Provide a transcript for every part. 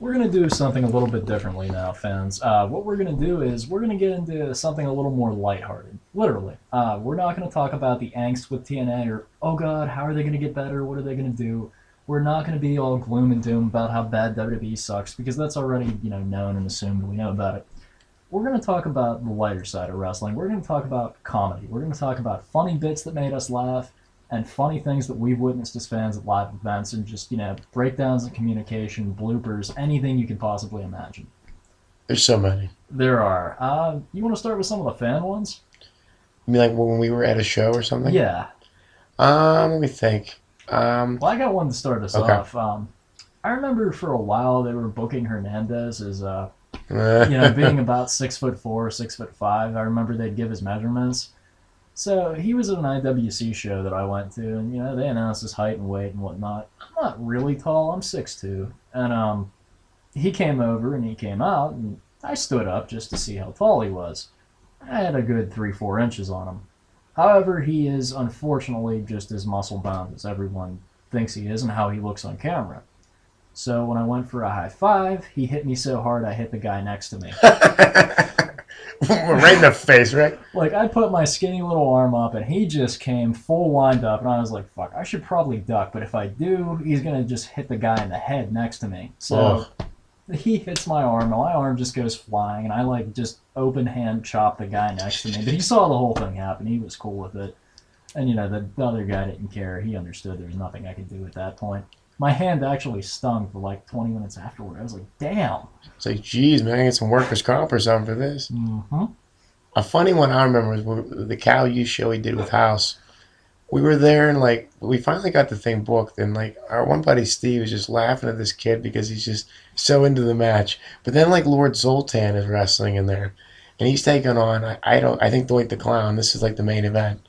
We're going to do something a little bit differently now, fans. What we're going to do is we're going to get into something a little more lighthearted. Literally. We're not going to talk about the angst with TNA or, oh god, how are they going to get better? What are they going to do? We're not going to be all gloom and doom about how bad WWE sucks, because that's already, known and assumed. We know about it. We're going to talk about the lighter side of wrestling. We're going to talk about comedy. We're going to talk about funny bits that made us laugh and funny things that we've witnessed as fans at live events, and just, breakdowns of communication, bloopers, anything you can possibly imagine. There's so many. There are. You want to start with some of the fan ones? You mean like when we were at a show or something? Yeah. Let me think. Well, I got one to start us Okay. off. I remember for a while they were booking Hernandez as, being about 6'4", 6'5". I remember they'd give his measurements. So he was at an IWC show that I went to, and they announced his height and weight and whatnot. I'm not really tall. I'm 6'2", and he came over and he came out, and I stood up just to see how tall he was. I had a good 3-4 inches on him. However, he is unfortunately just as muscle bound as everyone thinks he is and how he looks on camera. So when I went for a high five, he hit me so hard I hit the guy next to me. Right in the face, right? Like, I put my skinny little arm up, and he just came full wind up, and I was like, fuck, I should probably duck, but if I do, he's going to just hit the guy in the head next to me. So he hits my arm, and my arm just goes flying, and I, just open hand chop the guy next to me. But he saw the whole thing happen. He was cool with it. And, the other guy didn't care. He understood there was nothing I could do at that point. My hand actually stung for 20 minutes afterward. I was like, damn. It's like, geez, man, I get some workers' comp or something for this. Mm-hmm. A funny one I remember was the Cal U show he did with House. We were there and we finally got the thing booked, and our one buddy Steve was just laughing at this kid because he's just so into the match. But then Lord Zoltan is wrestling in there, and he's taking on I think Doink the Clown. This is the main event,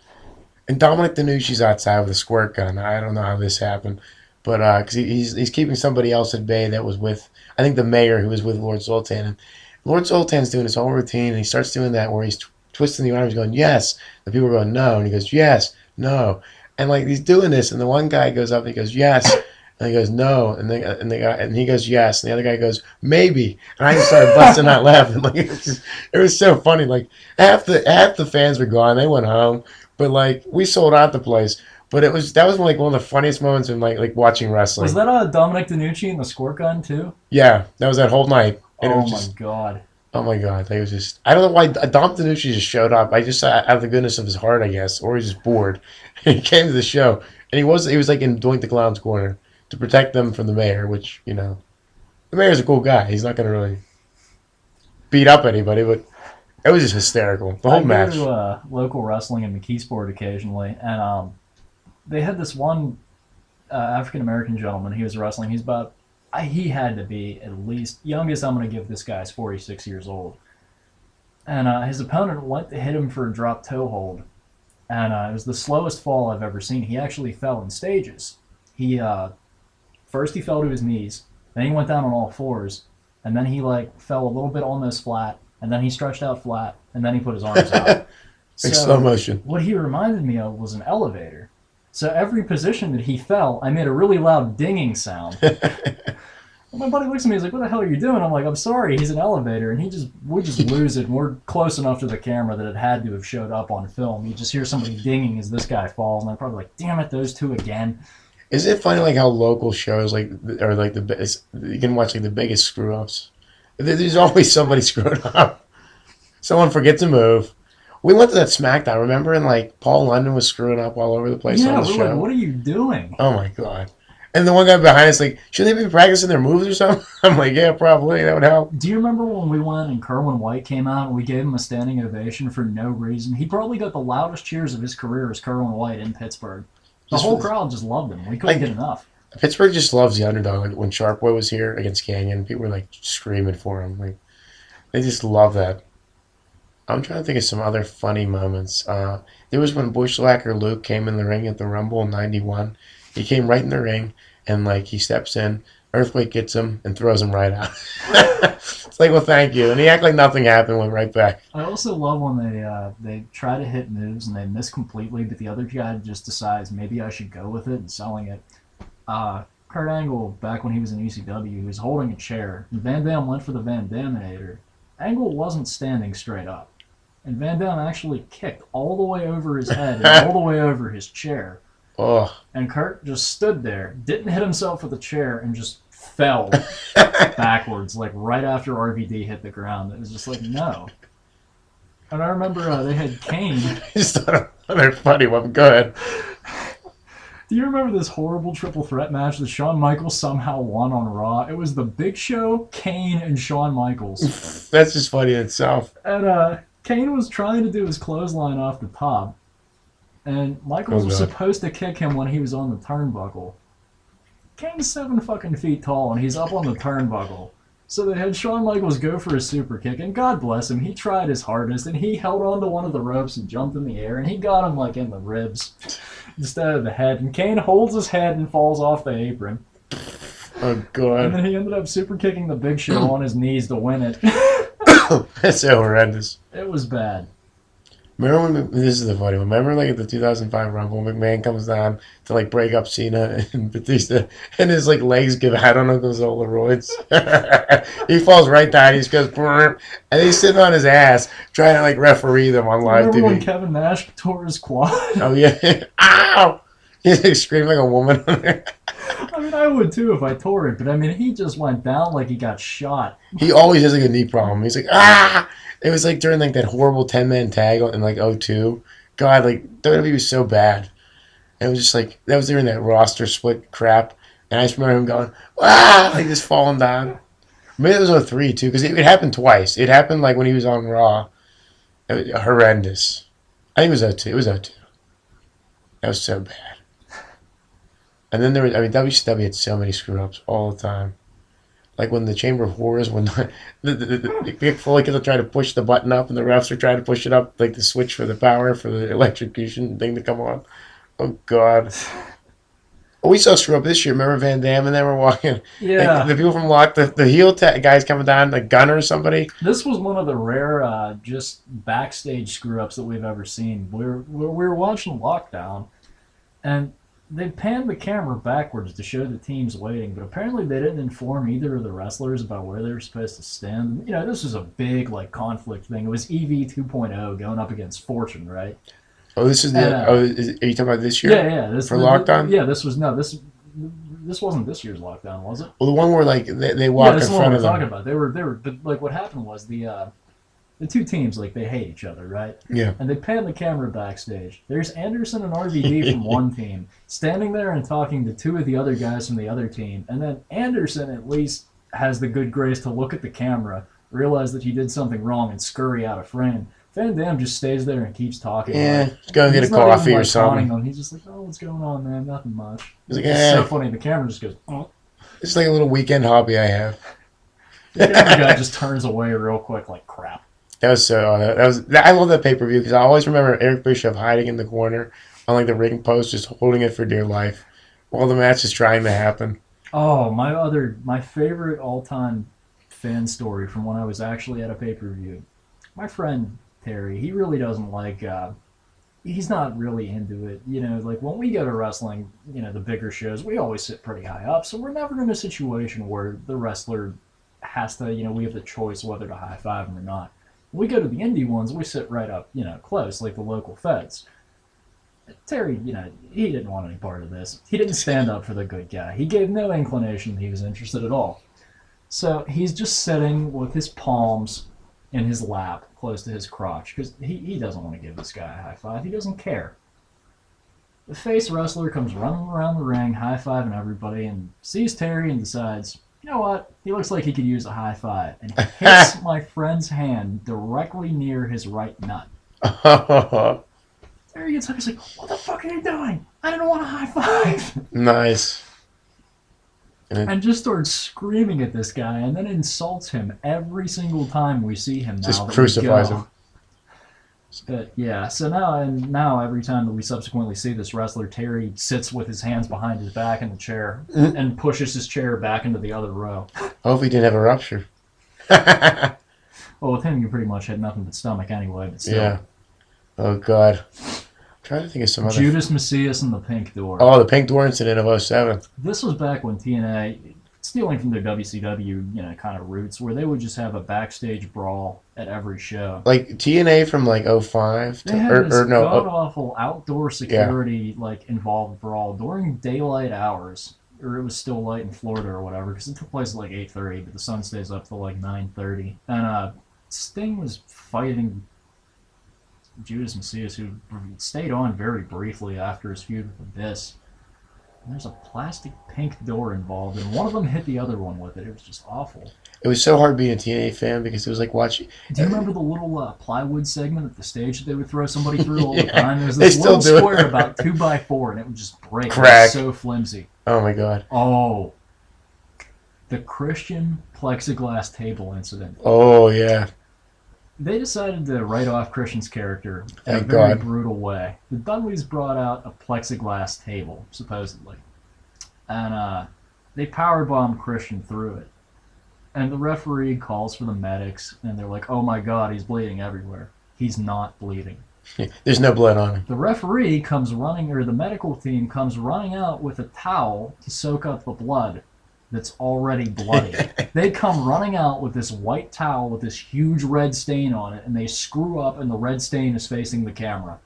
and Dominic DeNucci's outside with a squirt gun. I don't know how this happened. But because he's keeping somebody else at bay that was with, I think, the mayor who was with Lord Zoltan. And Lord Zoltan's doing his whole routine, and he starts doing that where he's twisting the arms going, yes. The people are going, no. And he goes, yes, no. And he's doing this, and the one guy goes up and he goes, yes. And he goes, no. And he goes, yes. And the other guy goes, maybe. And I just started busting out laughing. It was so funny. Half the fans were gone. They went home. But we sold out the place. But that was one of the funniest moments in watching wrestling. Was that Dominic DeNucci and the squirt gun too? Yeah, that was that whole night. And oh my god! Oh my god! It was just, I don't know why Dom DeNucci just showed up. I just out of the goodness of his heart, I guess, or he's just bored. He came to the show, and he was in Doink the Clown's corner to protect them from the mayor. Which the mayor's a cool guy. He's not going to really beat up anybody, but it was just hysterical. The whole match. I go to local wrestling in McKeesport occasionally, and they had this one African American gentleman. He was wrestling. He had to be at least youngest. I'm going to give this guy is 46 years old, and his opponent went to hit him for a drop toe hold, and it was the slowest fall I've ever seen. He actually fell in stages. He first he fell to his knees, then he went down on all fours, and then he fell a little bit almost flat, and then he stretched out flat, and then he put his arms out. Slow motion. What he reminded me of was an elevator. So every position that he fell, I made a really loud dinging sound. My buddy looks at me, he's like, what the hell are you doing? I'm like, I'm sorry, he's an elevator. And we just lose it. And we're close enough to the camera that it had to have showed up on film. You just hear somebody dinging as this guy falls, and I'm probably like, damn it, those two again. Isn't it funny how local shows are the best? You can watch the biggest screw ups. There's always somebody screwing up. Someone forgets to move. We went to that SmackDown, remember? And Paul London was screwing up all over the place on the show. Like, what are you doing? Oh my god. And the one guy behind us shouldn't they be practicing their moves or something? I'm like, yeah, probably. That would help. Do you remember when we went and Kerwin White came out and we gave him a standing ovation for no reason? He probably got the loudest cheers of his career as Kerwin White in Pittsburgh. The whole crowd just loved him. We couldn't get enough. Pittsburgh just loves the underdog. When Sharp Boy was here against Canyon, people were screaming for him. They just love that. I'm trying to think of some other funny moments. There was when Bushwhacker Luke came in the ring at the Rumble in '91. He came right in the ring, and he steps in, Earthquake gets him, and throws him right out. It's well, thank you. And he acted like nothing happened, went right back. I also love when they try to hit moves, and they miss completely, but the other guy just decides, maybe I should go with it, and selling it. Kurt Angle, back when he was in ECW, he was holding a chair, and Van Dam went for the Van Daminator. Angle wasn't standing straight up, and Van Dam actually kicked all the way over his head and all the way over his chair. Oh. And Kurt just stood there, didn't hit himself with the chair, and just fell backwards, like right after RVD hit the ground. It was just like, no. And I remember they had Kane. Just another funny one. Go ahead. Do you remember this horrible triple threat match that Shawn Michaels somehow won on Raw? It was the Big Show, Kane, and Shawn Michaels. That's just funny in itself. And Kane was trying to do his clothesline off the top, and Michaels was supposed to kick him when he was on the turnbuckle. Kane's 7 fucking feet tall, and he's up on the turnbuckle. So they had Shawn Michaels go for a super kick, and God bless him, he tried his hardest, and he held onto one of the ropes and jumped in the air, and he got him like in the ribs instead of the head. And Kane holds his head and falls off the apron. Oh, God. And then he ended up super kicking the Big Show on his knees to win it. That's so horrendous. It was bad. Remember when, this is the funny one, remember like at the 2005 Rumble, McMahon comes down to like break up Cena and Batista, and his like legs give out on Uncle Zolaroids. He falls right down, he just goes, brrr, and he's sitting on his ass trying to like referee them on live Remember TV. when Kevin Nash tore his quad? Oh yeah. Ow! He's like screaming like a woman on there. I mean, I would too if I tore it, but I mean, he just went down like he got shot. He always has like a knee problem. He's like, ah! It was like during like that horrible 10-man tag in like 2002. God, like WWE was so bad. And it was just like, that was during that roster split crap. And I just remember him going, ah! Like just falling down. Maybe it was 2003 too, because it happened twice. It happened like when he was on Raw. It was horrendous. I think it was 2002. It was 2002. That was so bad. And then there was, I mean, WCW had so many screw-ups all the time. Like when the Chamber of Horrors, when the Mick Foley kept trying to push the button up and the refs are trying to push it up, like the switch for the power, for the electrocution thing to come on. Oh, God. Oh, we saw screw up this year. Remember Van Dam and they were walking? Yeah. Like, the people from Lock, the heel guys coming down, like Gunner or somebody. This was one of the rare just backstage screw-ups that we've ever seen. We were watching Lockdown, and they panned the camera backwards to show the teams waiting, but apparently they didn't inform either of the wrestlers about where they were supposed to stand. You know, this was a big like conflict thing. It was EV 2.0 going up against Fortune, right? Oh, this is the. Are you talking about this year? Yeah. For Lockdown? This wasn't this year's Lockdown, was it? Well, the one where like they walk in front of them. Talking about. They were, but like what happened was the two teams, like, they hate each other, right? Yeah. And they pan the camera backstage. There's Anderson and RVD from one team standing there and talking to two of the other guys from the other team. And then Anderson at least has the good grace to look at the camera, realize that he did something wrong, and scurry out of frame. Van Dam just stays there and keeps talking. Yeah, like, go get a coffee or something. Them. He's just like, oh, what's going on, man? Nothing much. He's like, it's so funny. The camera just goes, oh. It's like a little weekend hobby I have. The camera guy just turns away real quick like crap. That was so. I love that pay per view because I always remember Eric Bischoff hiding in the corner on like the ring post, just holding it for dear life, while the match is trying to happen. Oh, my favorite all time fan story from when I was actually at a pay per view. My friend Terry, he really doesn't like. He's not really into it. You know, like when we go to wrestling, you know, the bigger shows, we always sit pretty high up, so we're never in a situation where the wrestler has to, you know, we have the choice whether to high five him or not. We go to the indie ones, we sit right up, you know, close, like the local feds. Terry, you know, he didn't want any part of this. He didn't stand up for the good guy. He gave no inclination that he was interested at all. So he's just sitting with his palms in his lap, close to his crotch, because he doesn't want to give this guy a high five. He doesn't care. The face wrestler comes running around the ring, high-fiving everybody, and sees Terry and decides, you know what? He looks like he could use a high five. And he hits my friend's hand directly near his right nut. Terry gets up, he's like, what the fuck are you doing? I didn't want a high five. Nice. And just starts screaming at this guy and then insults him every single time we see him now. Just crucifies him. But yeah, so now every time that we subsequently see this wrestler, Terry sits with his hands behind his back in the chair and pushes his chair back into the other row. Hope he didn't have a rupture. Well, with him, you pretty much had nothing but stomach anyway. But still. Yeah. Oh, God. I'm trying to think of some other. Judas Macias and the Pink Door. Oh, the Pink Door incident of 07. This was back when TNA, stealing from their WCW, kind of roots, where they would just have a backstage brawl at every show. Like TNA from like 05 They had this or no, god-awful outdoor security involved brawl during daylight hours, or it was still light in Florida or whatever, because it took place at like 8:30, but the sun stays up till like 9:30. And Sting was fighting Judas Macias, who stayed on very briefly after his feud with Abyss. And there's a plastic pink door involved, and one of them hit the other one with it. It was just awful. It was so hard being a TNA fan because it was like watching. Do you remember the little plywood segment at the stage that they would throw somebody through all the Yeah, time? There was they this still little do square it. about 2x4, and it would just break. Crack. It was so flimsy. Oh my god. Oh, the Christian plexiglass table incident. Oh yeah. They decided to write off Christian's character in Thank a very God. brutal way. The Dudleys brought out a plexiglass table, supposedly, and they powerbombed Christian through it. And the referee calls for the medics, and they're like, "Oh my God, he's bleeding everywhere." He's not bleeding. There's no blood on him. The referee comes running, or the medical team comes running out with a towel to soak up the blood that's already bloody. They come running out with this white towel with this huge red stain on it, and they screw up, and the red stain is facing the camera.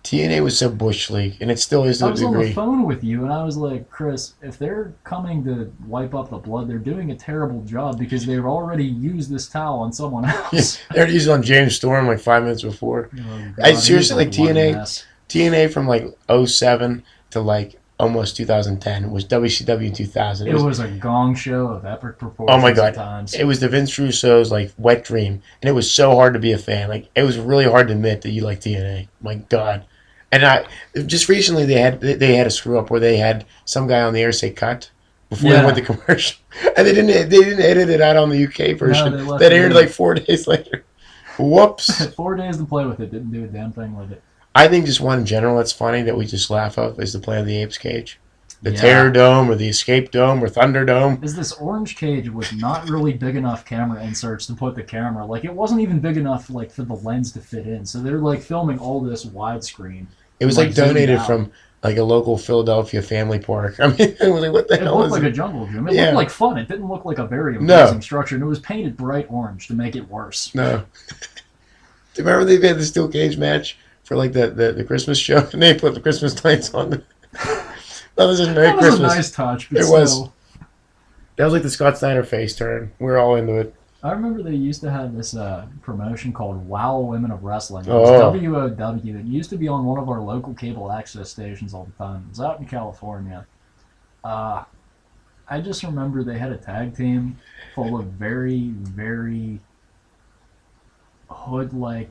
TNA was so bush league, and it still is to I a was on the degree. phone with you, and I was like, Chris, if they're coming to wipe up the blood, they're doing a terrible job because they've already used this towel on someone else. They already used it on James Storm like 5 minutes before. Oh, I God, seriously, he was like a bloody TNA, mess. TNA from like 07 to like almost 2010 was WCW in 2000. It was a gong show of epic proportions. Oh my God. At times. It was the Vince Russo's like wet dream, and it was so hard to be a fan. Like it was really hard to admit that you like TNA. My God. And I just recently they had a screw up where they had some guy on the air say cut before they went to commercial, and they didn't edit it out on the UK version. they left That it aired in. like 4 days later. Whoops. 4 days to play with it, didn't do a damn thing with it. I think just one in general that's funny that we just laugh of is the Planet of the Apes cage. The Yeah. Terror Dome or the Escape Dome or Thunder Dome. Is this orange cage with not really big enough camera inserts to put the camera. Like, it wasn't even big enough like for the lens to fit in. So they're like filming all this widescreen. It was Like, like donated zoomed out. from like a local Philadelphia family park. I mean, it was like, what the It hell looked is like it? a jungle gym. It Yeah. looked like fun. It didn't look like a very No. amazing structure. And it was painted bright orange to make it worse. No. Do you remember they had the steel cage match for like the Christmas show? And they put the Christmas lights on. That was a Merry That was Christmas. a nice touch. But It was. still. That was like the Scott Steiner face turn. We were all into it. I remember they used to have this promotion called Wow Women of Wrestling. It Oh. was WOW. It used to be on one of our local cable access stations all the time. It was out in California. I just remember they had a tag team full of very, very hood-like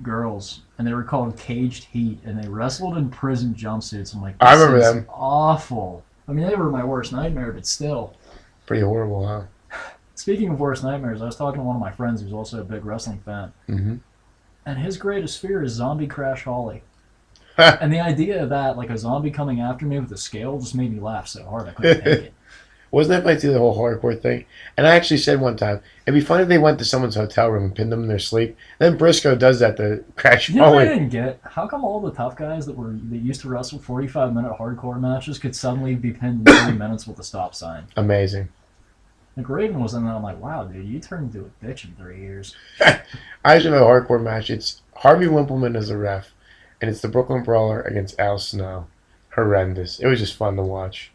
girls, and they were called Caged Heat, and they wrestled in prison jumpsuits. I'm like, I this remember is them. awful. I mean, they were my worst nightmare, but still. Pretty horrible, huh? Speaking of worst nightmares, I was talking to one of my friends who's also a big wrestling fan, Mm-hmm. and his greatest fear is zombie Crash Holly. And the idea of that, like a zombie coming after me with a scale, just made me laugh so hard I couldn't take it. Wasn't that funny too, the whole hardcore thing? And I actually said one time, it'd be funny if they went to someone's hotel room and pinned them in their sleep. Then Briscoe does that to Crash You know what I Holly. didn't get? How come all the tough guys that used to wrestle 45-minute hardcore matches could suddenly be pinned in 30 minutes with a stop sign? Amazing. Like Raven was in there, I'm like, wow, dude, you turned into a bitch in 3 years. I actually have a hardcore match. It's Harvey Wimpleman as a ref, and it's the Brooklyn Brawler against Al Snow. Horrendous. It was just fun to watch.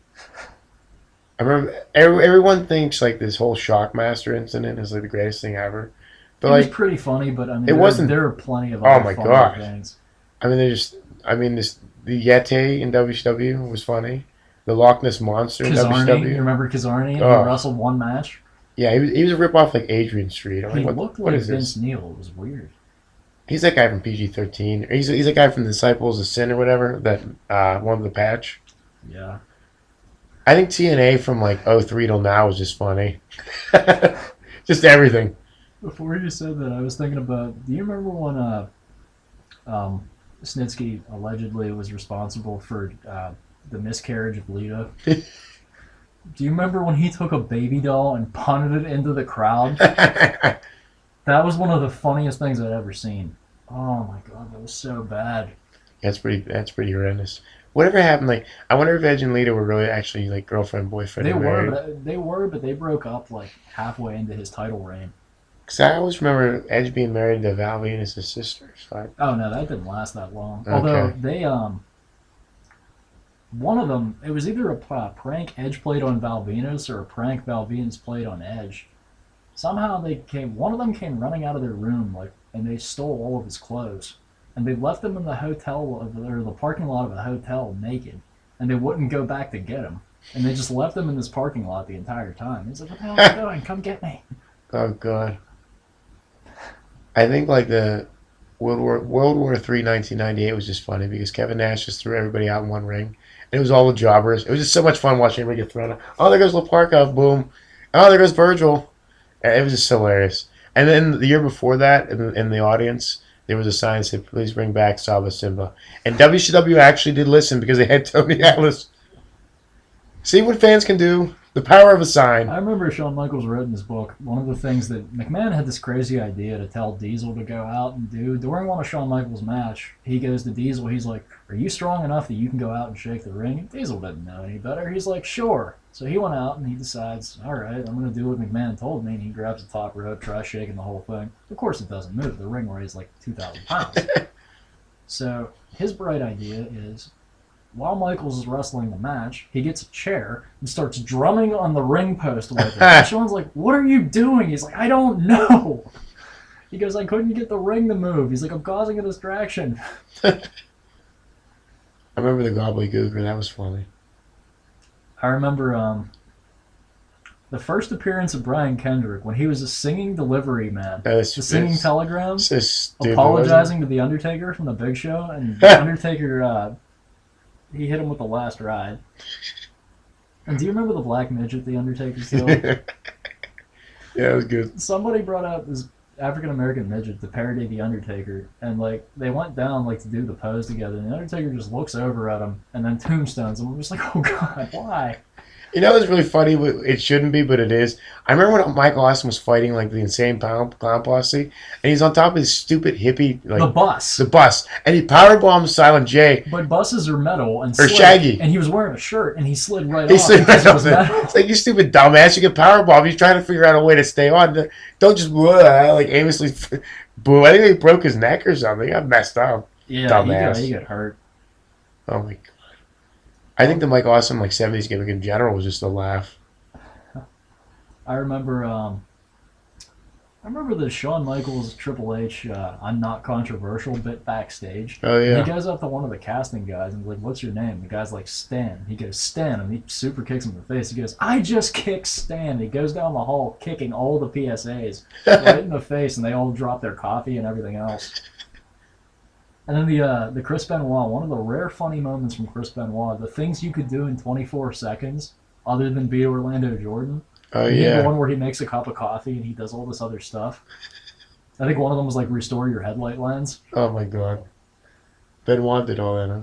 I remember everyone thinks like this whole Shockmaster incident is like the greatest thing ever, but It like was pretty funny, but I mean, It wasn't- there are plenty of Oh other my funny gosh. things. I mean the Yeti in WCW was funny. The Loch Ness Monster in Kazarni, WCW. you remember Kazarni? Oh. He wrestled one match. Yeah, he was a rip off like Adrian Street. I'm He like, looked what like is Vince this? Neil. It was weird. He's that guy from PG-13. He's a guy from the Disciples of Sin or whatever that one of the patch. Yeah. I think TNA from like 03 till now was just funny. Just everything. Before you said that, I was thinking about. Do you remember when Snitsky allegedly was responsible for the miscarriage of Lita? Do you remember when he took a baby doll and punted it into the crowd? That was one of the funniest things I'd ever seen. Oh my god, that was so bad. That's pretty horrendous. Whatever happened? Like, I wonder if Edge and Lita were really actually like girlfriend boyfriend They and were, married. but they broke up like halfway into his title reign. Because I always remember Edge being married to Val Venus' sister. So Oh no, that didn't last that long. Although okay. they one of them, it was either a prank Edge played on Val Venus or a prank Val Venus played on Edge. Somehow one of them came running out of their room like, and they stole all of his clothes, and they left him in the or the parking lot of a hotel naked, and they wouldn't go back to get him, and they just left him in this parking lot the entire time. He's like, "What the hell are you doing? Come get me!" Oh god. I think like the World War III 1998 was just funny because Kevin Nash just threw everybody out in one ring. And it was all the jobbers. It was just so much fun watching everybody get thrown out. Oh, there goes Laparca, boom. Oh, there goes Virgil. And it was just hilarious. And then the year before that, in the audience, there was a sign that said, "Please bring back Saba Simba." And WCW actually did listen because they had Tony Atlas. See what fans can do? The power of a sign. I remember Shawn Michaels wrote in his book one of the things that McMahon had this crazy idea to tell Diesel to go out and do during one of Shawn Michaels' match. He goes to Diesel. He's like, "Are you strong enough that you can go out and shake the ring?" And Diesel didn't know any better. He's like, "Sure." So he went out and he decides, "All right, I'm going to do what McMahon told me." And he grabs the top rope, tries shaking the whole thing. Of course, it doesn't move. The ring weighs like 2,000 pounds. So his bright idea is while Michaels is wrestling the match, he gets a chair and starts drumming on the ring post with it. And Shawn's like, "What are you doing?" He's like, "I don't know." He goes, "I couldn't get the ring to move." He's like, "I'm causing a distraction." I remember the gobbledygooker. That was funny. I remember the first appearance of Brian Kendrick when he was a singing delivery man, the singing telegrams, so stupid, apologizing to The Undertaker from The Big Show. And The Undertaker, he hit him with the last ride. And do you remember the black midget The Undertaker killed? Yeah, it was good. Somebody brought out this African American midget to parody The Undertaker, and like they went down like to do the pose together, and The Undertaker just looks over at him and then tombstones him. I'm just like, oh god, why? You know, it's really funny. It shouldn't be, but it is. I remember when Michael Austin was fighting like the insane clown posse, and he's on top of this stupid hippie like The the bus, and he power bombs Silent J but buses are metal and or slick, Shaggy. and he was wearing a shirt and he slid right He off slid because right it was off metal. it. It's like, you stupid dumbass. You get power bomb. He's trying to figure out a way to stay on. Don't just like aimlessly. Boo! I think they broke his neck or something. He got messed up. Yeah, Dumbass. he got hurt. Oh my god. I think the Mike Awesome like '70s gimmick in general was just a laugh. I remember the Shawn Michaels Triple H "I'm not controversial" bit backstage. Oh And yeah. he goes up to one of the casting guys and he's like, "What's your name?" The guy's like, "Stan." He goes, "Stan," and he super kicks him in the face. He goes, "I just kicked Stan." He goes down the hall kicking all the PSAs right in the face, and they all drop their coffee and everything else. And then the Chris Benoit, one of the rare funny moments from Chris Benoit, the things you could do in 24 seconds other than beat Orlando Jordan. Oh He had the yeah. one where he makes a cup of coffee and he does all this other stuff. I think one of them was like restore your headlight lens. Oh my god. Benoit did all that. Huh?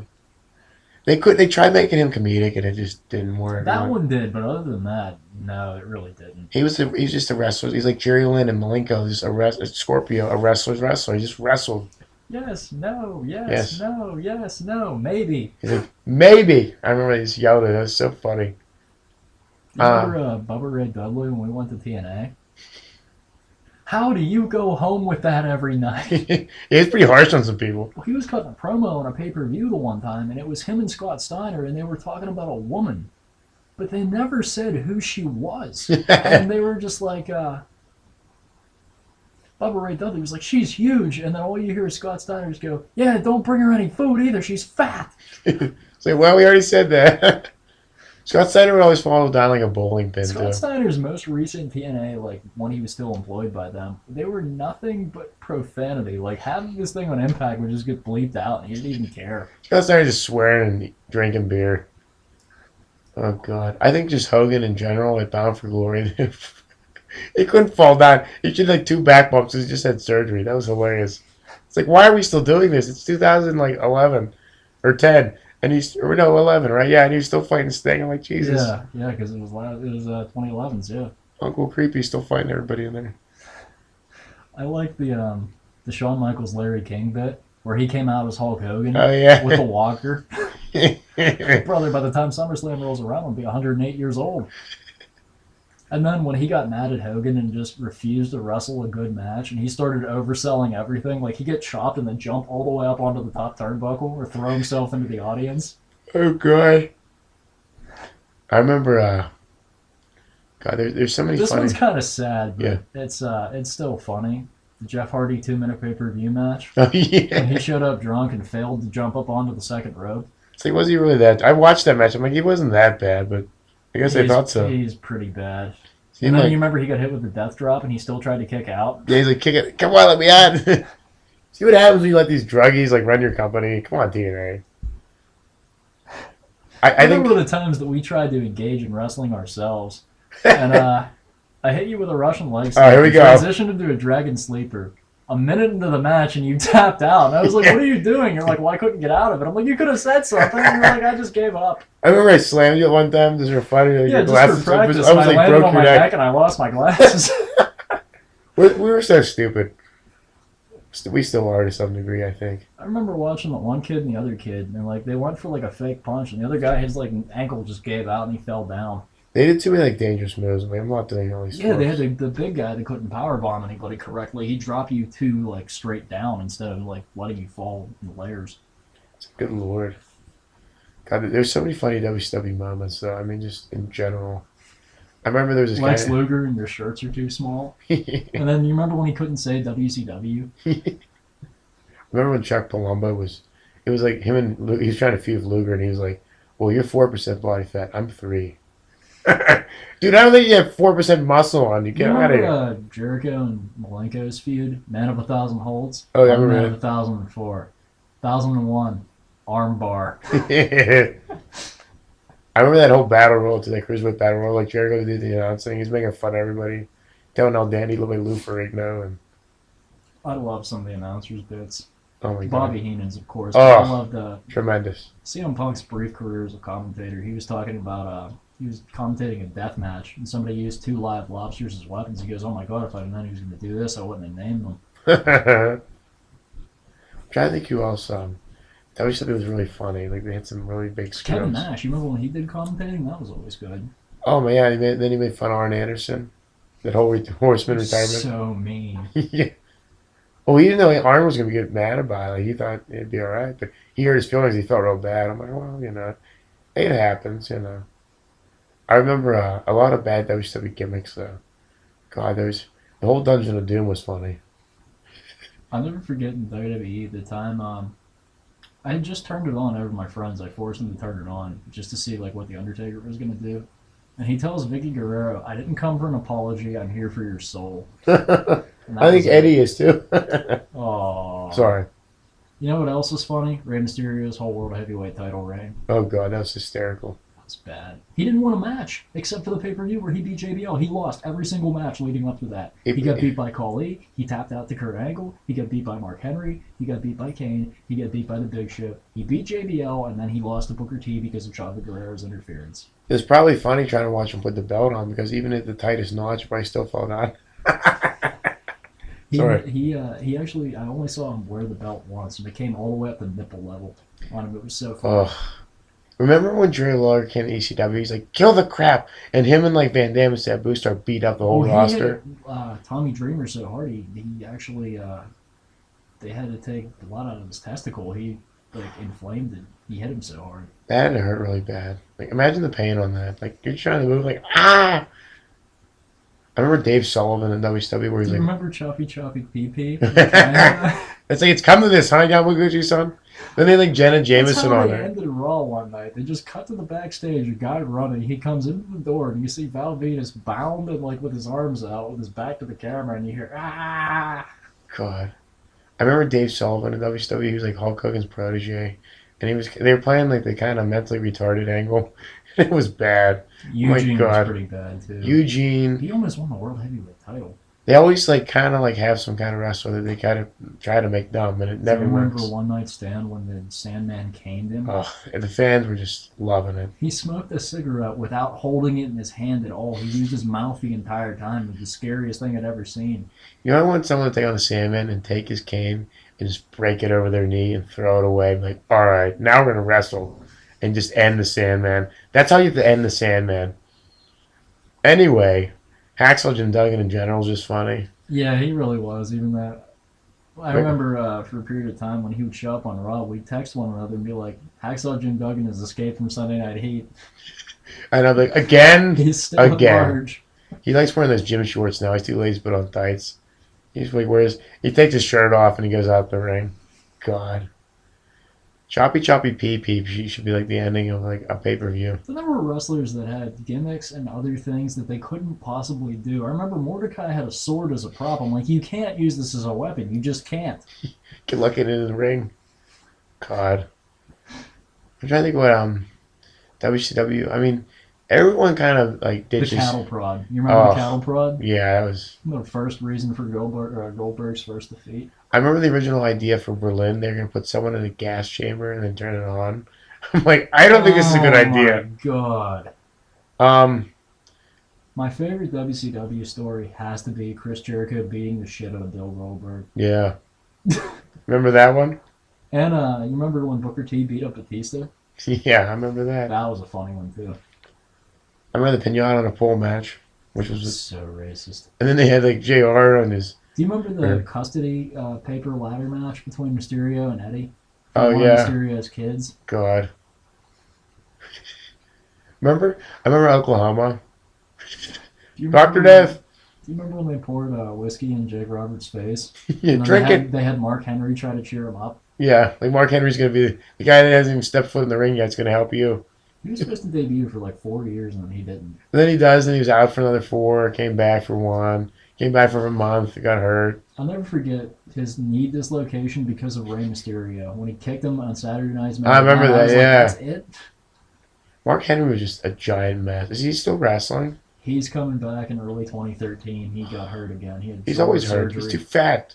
They tried making him comedic and it just didn't work. That one did, but other than that, no, it really didn't. He's just a wrestler. He's like Jerry Lynn and Malenko, just a Scorpio, a wrestler's wrestler. He just wrestled. Yes, no, yes, Yes. no, yes, no, maybe. He's like, maybe. I remember he just yelled it. That was so funny. You remember Bubba Ray Dudley when we went to TNA? How do you go home with that every night? He's pretty harsh on some people. Well, he was cutting a promo on a pay-per-view the one time, and it was him and Scott Steiner, and they were talking about a woman. But they never said who she was. And they were just like, Bubba Ray Dudley was like, "She's huge." And then all you hear is Scott Steiner's go, "Yeah, don't bring her any food either. She's fat." It's like, well, we already said that. Scott Steiner would always follow down like a bowling pin, Scott too. Steiner's most recent TNA, like when he was still employed by them, they were nothing but profanity. Like half of this thing on Impact would just get bleeped out, and he didn't even care. Scott Steiner just swearing and drinking beer. Oh, God. I think just Hogan in general, like Bound for Glory, he couldn't fall down. He did like 2 back bumps. He just had surgery. That was hilarious. It's like, why are we still doing this? It's 2011 or 10. And he's, or no, 11, right? Yeah, and he was still fighting Sting. I'm like, Jesus. Yeah, because it was 2011s. Yeah, Uncle Creepy's still fighting everybody in there. I like the the Shawn Michaels Larry King bit where he came out as Hulk Hogan Oh yeah. with a walker. Brother, by the time SummerSlam rolls around, he'll be 108 years old. And then when he got mad at Hogan and just refused to wrestle a good match, and he started overselling everything, like he'd get chopped and then jump all the way up onto the top turnbuckle or throw himself into the audience. Oh god. I remember. God, there's so many. This funny... one's kind of sad, but yeah. It's still funny. The Jeff Hardy 2-minute pay-per-view match. Oh yeah. When he showed up drunk and failed to jump up onto the second rope. It's like, was he really that? I watched that match. I'm like, he wasn't that bad, but I guess I thought so. He's pretty bad. Seemed And then like... you remember he got hit with the death drop and he still tried to kick out? Yeah, he's like, kick it. Come on, let me out. See what happens when you let these druggies like run your company. Come on, TNA. I think remember the times that we tried to engage in wrestling ourselves. And I hit you with a Russian leg sweep. Oh, here we go. Transitioned into a dragon sleeper. A minute into the match and you tapped out. And I was like, what are you doing? You're like, well, I couldn't get out of it. I'm like, you could have said something. And you're like, I just gave up. I remember I slammed you at one time just for fun. Like, Yeah, your just for practice. I was I like, landed broke on your my neck. neck and I lost my glasses. We were so stupid. We still are to some degree, I think. I remember watching the one kid and the other kid, and like they went for like a fake punch, and the other guy, his like ankle just gave out and he fell down. They did too many like dangerous moves. I'm like, I'm not doing all these. Yeah, they had the big guy that couldn't powerbomb anybody correctly. He'd drop you two like straight down instead of like letting you fall in layers. Good lord. God, there's so many funny WCW moments though. I mean, just in general. I remember there was this Lex guy. Luger and your shirts are too small. And then you remember when he couldn't say WCW? Remember when Chuck Palumbo was? It was like him and he was trying to feud with Luger, and he was like, "Well, you're 4% body fat. I'm 3." Dude, I don't think you have 4% muscle on you. Get out of here. Jericho and Malenko's feud, Man of 1,000 Holds. Oh, yeah, I Man remember of 1,004, 1,001, arm bar. I remember that whole battle royal to that Cruiserweight battle royal. Like Jericho did the announcing, he's making fun of everybody, telling El Dandy looked like Lou Ferrigno, and I love some of the announcers' bits. oh my god, Bobby Heenan's, of course. Oh, I loved tremendous. CM Punk's brief career as a commentator. He was talking about he was commentating a death match, and somebody used 2 live lobsters as weapons. He goes, "Oh my god, if I'd known he was going to do this, I wouldn't have named them." I'm trying to think who else. WCW was really funny. Like they had some really big screws. Kevin Nash, you remember when he did commentating? That was always good. Oh man, yeah, then he made fun of Arn Anderson. That whole Horseman retirement. So mean. Yeah. Well, he didn't know Arn was going to get mad about it. Like, he thought it'd be all right, but he hurt his feelings. He felt real bad. I'm like, well, it happens, I remember a lot of bad WCW gimmicks, though. God, the whole Dungeon of Doom was funny. I'll never forget in WWE the time I had just turned it on over my friends. I forced them to turn it on just to see like what the Undertaker was going to do. And he tells Vicky Guerrero, "I didn't come for an apology. I'm here for your soul." I think Eddie is too. Oh, sorry. You know what else was funny? Rey Mysterio's whole World Heavyweight title reign. Oh god, that was hysterical. That was bad. He didn't win a match except for the pay-per-view where he beat JBL. He lost every single match leading up to that. He got beat by Khali. He tapped out to Kurt Angle. He got beat by Mark Henry. He got beat by Kane. He got beat by the Big Show. He beat JBL, and then he lost to Booker T because of Chavo Guerrero's interference. It was probably funny trying to watch him put the belt on because even at the tightest notch, probably still fell down. Sorry. He actually, I only saw him wear the belt once, and it came all the way up to nipple level on him. It was so funny. Remember when Jerry Lawler came to ECW? He's like, "Kill the crap," and him and like Van Damme and Sabu start beat up the whole roster. Hit, Tommy Dreamer so hard he actually they had to take a lot out of his testicle. He like inflamed it. He hit him so hard. That hurt really bad. Like imagine the pain on that. Like you're trying to move like ah. I remember Dave Sullivan in WCW where he's Do you like, remember Choppy PP? it's like it's come to this, huh, Yamaguchi-san? Then they like Jenna Jameson That's how on they there. ended Raw one night. They just cut to the backstage, a guy running. He comes into the door, and you see Val Venus bound and like with his arms out, with his back to the camera, and you hear ah. God, I remember Dave Sullivan in WCW. He was like Hulk Hogan's protege, and they were playing like the kind of mentally retarded angle. It was bad. Eugene God. was pretty bad too. Eugene. He almost won the World Heavyweight title. They always like kind of like have some kind of wrestler that they kind of try to make dumb, and it Do you never remember works. One Night Stand when the Sandman caned him? Oh, and the fans were just loving it. He smoked a cigarette without holding it in his hand at all. He used his mouth the entire time. It was the scariest thing I'd ever seen. You know, I want someone to take on the Sandman and take his cane and just break it over their knee and throw it away. Like, all right, now we're gonna wrestle and just end the Sandman. That's how you have to end the Sandman. Anyway, Hacksaw Jim Duggan in general is just funny. Yeah, he really was. Even that, I remember for a period of time when he would show up on Raw, we'd text one another and be like, "Hacksaw Jim Duggan has escaped from Sunday Night Heat. And I'm like, again, He's still at again. large." He likes wearing those gym shorts now. He's too lazy to put on tights. He's like he takes his shirt off and he goes out the ring. God. Choppy Choppy Pee Pee should be like the ending of like a pay-per-view. But there were wrestlers that had gimmicks and other things that they couldn't possibly do. I remember Mordecai had a sword as a prop. I'm like, you can't use this as a weapon. You just can't. Good luck getting in the ring. God. I'm trying to think what WCW. I mean, everyone kind of like The ditches. cattle prod. You remember the Oh, cattle prod? yeah, that was. The first reason for Goldberg's first defeat. I remember the original idea for Berlin. They're gonna put someone in a gas chamber and then turn it on. I'm like, I don't think this is a good idea. Oh my god. Um, My favorite WCW story has to be Chris Jericho beating the shit out of Bill Goldberg. yeah. Remember that one? And you remember when Booker T beat up Batista? Yeah, I remember that. That was a funny one too. I remember the pinata on a pole match, which was, So racist. and then they had like JR on his. Do you remember the custody paper ladder match between Mysterio and Eddie? Oh One yeah, of Mysterio's kids. God. Remember? I remember Oklahoma. Do you Doctor remember? Death. Do you remember when they poured whiskey in Jake Roberts' face? Yeah, And then drink it. they had Mark Henry try to cheer him up. Yeah, like Mark Henry's gonna be the guy that hasn't even stepped foot in the ring yet. Is gonna help you. He was supposed to debut for like 4 years and then he didn't. And then he does, and he was out for another 4. Came back for 1. Came back for a month. Got hurt. I'll never forget his knee dislocation because of Rey Mysterio. When he kicked him on Saturday Night's Main I remember Event, that, was yeah. Like, that's it? Mark Henry was just a giant mess. Is he still wrestling? He's coming back in early 2013. He got hurt again. He had He's shoulder always hurt. surgery. He's too fat.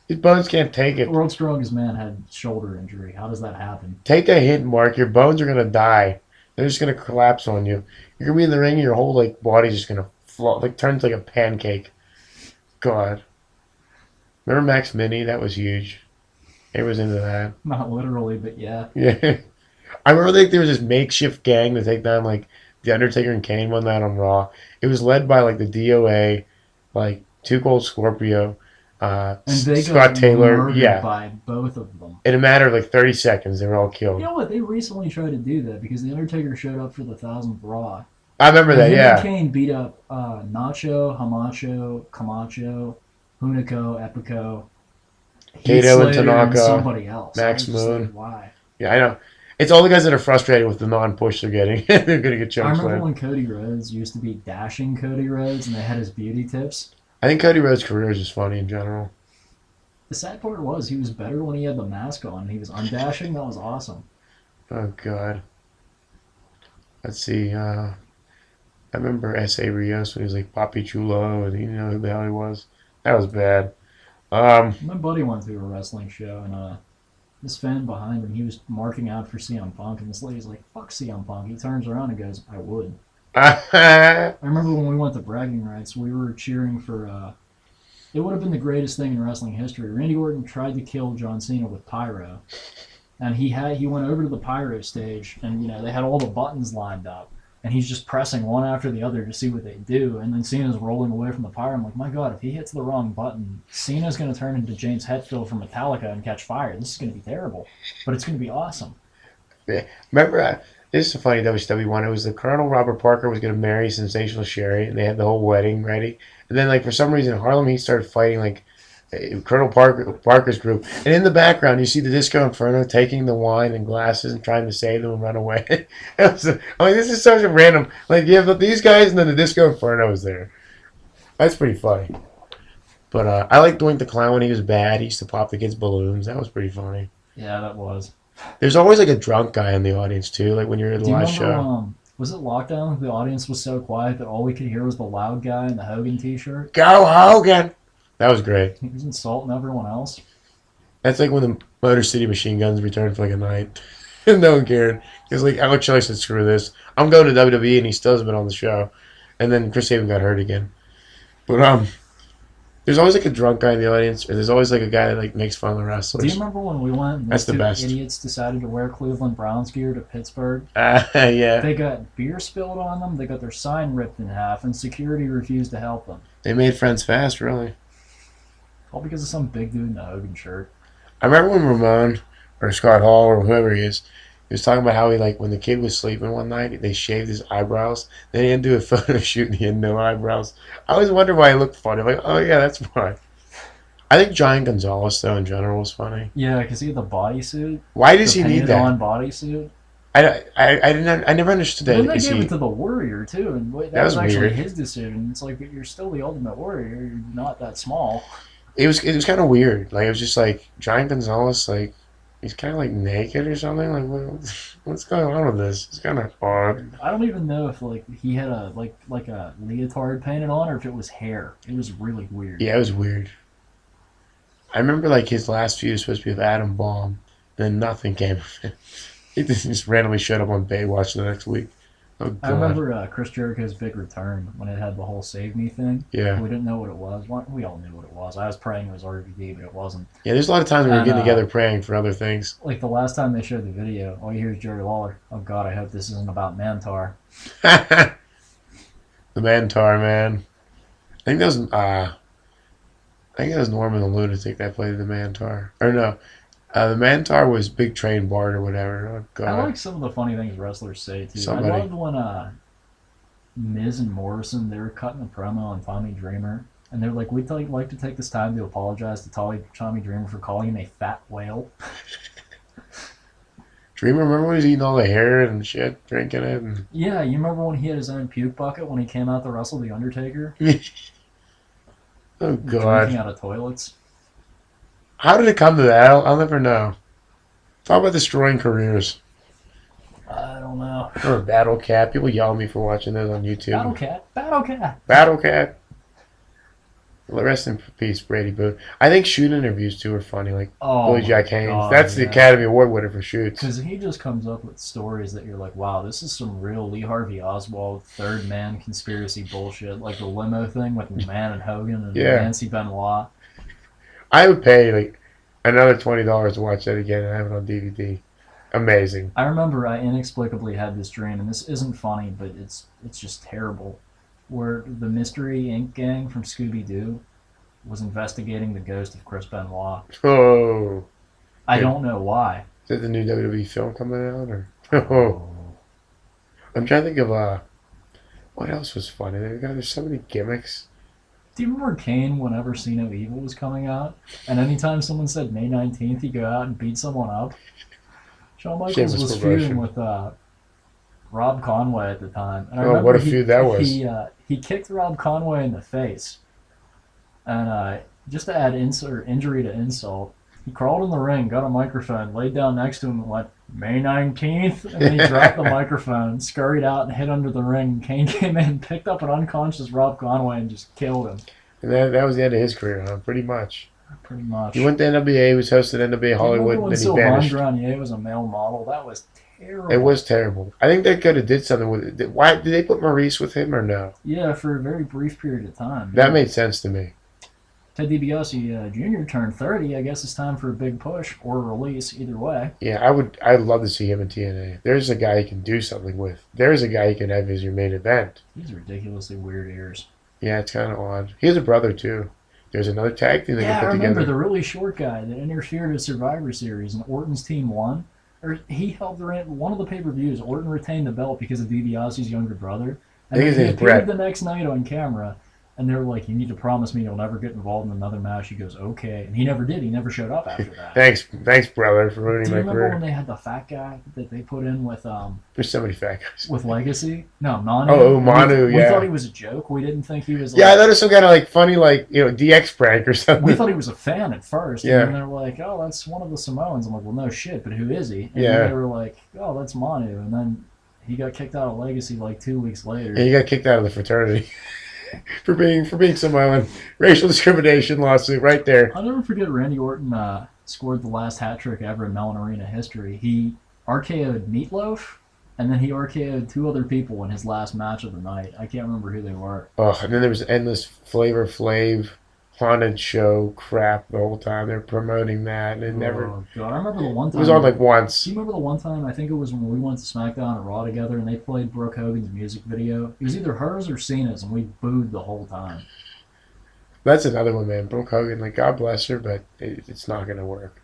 His bones can't take it. The world's strongest man had shoulder injury. How does that happen? Take that hit, Mark. Your bones are gonna die. They're just gonna collapse on you. You're gonna be in the ring, and your whole like body's just gonna float, like turns like a pancake. God. Remember Max Mini? That was huge. It was into that. Not literally, but yeah. Yeah. I remember like there was this makeshift gang to take down like the Undertaker and Kane one night on Raw. It was led by like the DOA, like Too Cold Scorpio, And they Scott got Taylor. murdered Yeah. by both of them. In a matter of like 30 seconds, they were all killed. You know what? They recently tried to do that because the Undertaker showed up for the 1000th Raw. I remember that. And him Yeah. and Kane beat up Nacho, Hamacho, Camacho, Hunico, Epico, Heath Kato and Slater, Tanaka, somebody else. Max I was just Moon. like, why? Yeah, I know. It's all the guys that are frustrated with the non-push they're getting. They're gonna get I choked. remember when Cody Rhodes used to be Dashing Cody Rhodes and they had his beauty tips. I think Cody Rhodes' career is just funny in general. The sad part was he was better when he had the mask on. He was undashing. That was awesome. Oh God. Let's see. I remember S.A. Rios when he was like Papi Chulo, and you know who the hell he was. That was bad. My buddy went to a wrestling show and this fan behind him, he was marking out for CM Punk, and this lady's like, "Fuck CM Punk." He turns around and goes, "I would." I remember when we went to bragging rights, we were cheering for. It would have been the greatest thing in wrestling history. Randy Orton tried to kill John Cena with pyro, and he went over to the pyro stage, and they had all the buttons lined up, and he's just pressing one after the other to see what they do, and then Cena's rolling away from the pyro. I'm like, my God, if he hits the wrong button, Cena's going to turn into James Hetfield from Metallica and catch fire. This is going to be terrible, but it's going to be awesome. Yeah. Remember, this is a funny WCW one. It was the Colonel Robert Parker was going to marry Sensational Sherry, and they had the whole wedding ready. And then, like, for some reason, Harlem Heat started fighting, like, Colonel Parker's group. And in the background, you see the Disco Inferno taking the wine and glasses and trying to save them and run away. I'm like, this is such a random. Like, you have these guys, and then the Disco Inferno is there. That's pretty funny. But I like Doink the Clown when he was bad. He used to pop the kids' balloons. That was pretty funny. Yeah, that was. There's always, like, a drunk guy in the audience, too, like when you're at the Do you live remember show. Was it Lockdown? The audience was so quiet that all we could hear was the loud guy in the Hogan t-shirt. Go Hogan! That was great. He was insulting everyone else. That's like when the Motor City Machine Guns returned for like a night. And no one cared. Because like Alex Shelley said, screw this. I'm going to WWE, and he still hasn't been on the show. And then Chris Sabin got hurt again. But there's always like a drunk guy in the audience, or there's always like a guy that like makes fun of the wrestlers. Do you remember when we went and That's the two best. idiots decided to wear Cleveland Browns gear to Pittsburgh? Yeah. They got beer spilled on them, they got their sign ripped in half, and security refused to help them. They made friends fast, really. All because of some big dude in a Hogan shirt. I remember when Ramon, or Scott Hall, or whoever he was talking about how he, like, when the kid was sleeping one night, they shaved his eyebrows. Then he had to do a photo shoot and he had no eyebrows. I always wondered why he looked funny. I'm like, oh yeah, that's why. I think Giant Gonzalez, though, in general, was funny. Yeah, because he had the bodysuit. Why does he need that? On bodysuit. I never understood that. Then they gave it to the Warrior too, and that was actually weird. his decision. It's like, you're still the Ultimate Warrior. You're not that small. It was kind of weird. Like, it was just like Giant Gonzalez, like, he's kind of like naked or something. Like, what's going on with this? It's kind of odd. I don't even know if like he had a like a leotard painted on, or if it was hair. It was really weird. Yeah, it was weird. I remember like his last feud was supposed to be with Adam Bomb, then nothing came of it. He just randomly showed up on Baywatch the next week. Oh, God. I remember Chris Jericho's big return when it had the whole Save Me thing. Yeah. We didn't know what it was. We all knew what it was. I was praying it was RVD, but it wasn't. Yeah, there's a lot of times we were getting together praying for other things. Like the last time they showed the video, all you hear is Jerry Lawler. Oh, God, I hope this isn't about Mantar. The Mantar, man. I think that was Norman the Lunatic that played the Mantar. Or no, the Mantar was Big Train Bart or whatever. Oh, God. I like some of the funny things wrestlers say, too. Somebody. I loved when Miz and Morrison, they were cutting a promo on Tommy Dreamer, and they were like, we'd like to take this time to apologize to Tommy Dreamer for calling him a fat whale. Dreamer, remember when he was eating all the hair and shit, drinking it? And... Yeah, you remember when he had his own puke bucket when he came out to wrestle The Undertaker? Oh, God. Drinking out of toilets. How did it come to that? I'll never know. Talk about destroying careers. I don't know. Or Battle Cat. People yell at me for watching those on YouTube. Battle Cat. Battle Cat. Battle Cat. Rest in peace, Brady Boone. I think shoot interviews, too, are funny. Like Billy Jack Haynes. God, That's the Academy Award winner for shoots. Because he just comes up with stories that you're like, wow, this is some real Lee Harvey Oswald third man conspiracy bullshit. Like the limo thing with McMahon and Hogan and Nancy Benoit. I would pay like another $20 to watch that again and have it on DVD. Amazing. I remember I inexplicably had this dream, and this isn't funny, but it's just terrible, where the Mystery Inc. gang from Scooby-Doo was investigating the ghost of Chris Benoit. Oh. I don't know why. Is that the new WWE film coming out? Or? Oh. I'm trying to think of what else was funny. There's so many gimmicks. Do you remember Kane whenever See No Evil was coming out? And anytime someone said May 19th, he'd go out and beat someone up? Shawn Michaels was feuding with Rob Conway at the time. And I remember what a feud that was. He kicked Rob Conway in the face. And just to add injury to insult, he crawled in the ring, got a microphone, laid down next to him and went, May 19th? And then he dropped the microphone, scurried out and hit under the ring. Kane came in, picked up an unconscious Rob Conway and just killed him. And that was the end of his career, huh? Pretty much. Pretty much. He went to NWA, he was hosted NWA Hollywood, and then he vanished. Sylvain Grenier was a male model. That was terrible. It was terrible. I think they could have did something with it. Why did they put Maurice with him or no? Yeah, for a very brief period of time. That made sense to me. Ted DiBiase Jr. turned 30. I guess it's time for a big push or a release, either way. Yeah, I'd love to see him in TNA. There's a guy you can do something with. There's a guy you can have as your main event. He's ridiculously weird ears. Yeah, it's kind of odd. He has a brother, too. There's another tag team they can put together. Yeah, I remember the really short guy that interfered at Survivor Series and Orton's team won. Or he held one of the pay-per-views. Orton retained the belt because of DiBiase's younger brother. And I think he his Brett. appeared the next night on camera. And they were like, you need to promise me you'll never get involved in another match. He goes, okay. And he never did. He never showed up after that. Thanks, brother, for ruining my career. Do you remember when they had the fat guy that they put in with There's so many fat guys. with Legacy? No, Manu. Oh, Manu, we yeah. thought he was a joke. We didn't think he was Yeah, I thought it was some kind of like funny, like, DX prank or something. we thought he was a fan at first. Yeah. And then they were like, oh, that's one of the Samoans. I'm like, well, no shit, but who is he? And Yeah. then they were like, oh, that's Manu. And then He got kicked out of Legacy like 2 weeks later. And he got kicked out of the fraternity for being some racial discrimination lawsuit right there. I'll never forget Randy Orton scored the last hat trick ever in Mellon Arena history. He RKO'd Meatloaf, and then he RKO'd 2 other people in his last match of the night. I can't remember who they were. Oh, and then there was endless Flavor Flav haunted show crap the whole time. They're promoting that, and it never. Oh God, I remember the one time. It was on like once. Do you remember the one time? I think it was when we went to SmackDown and Raw together, and they played Brooke Hogan's music video. It was either hers or Cena's, and we booed the whole time. That's another one, man. Brooke Hogan, like God bless her, but it's not gonna work.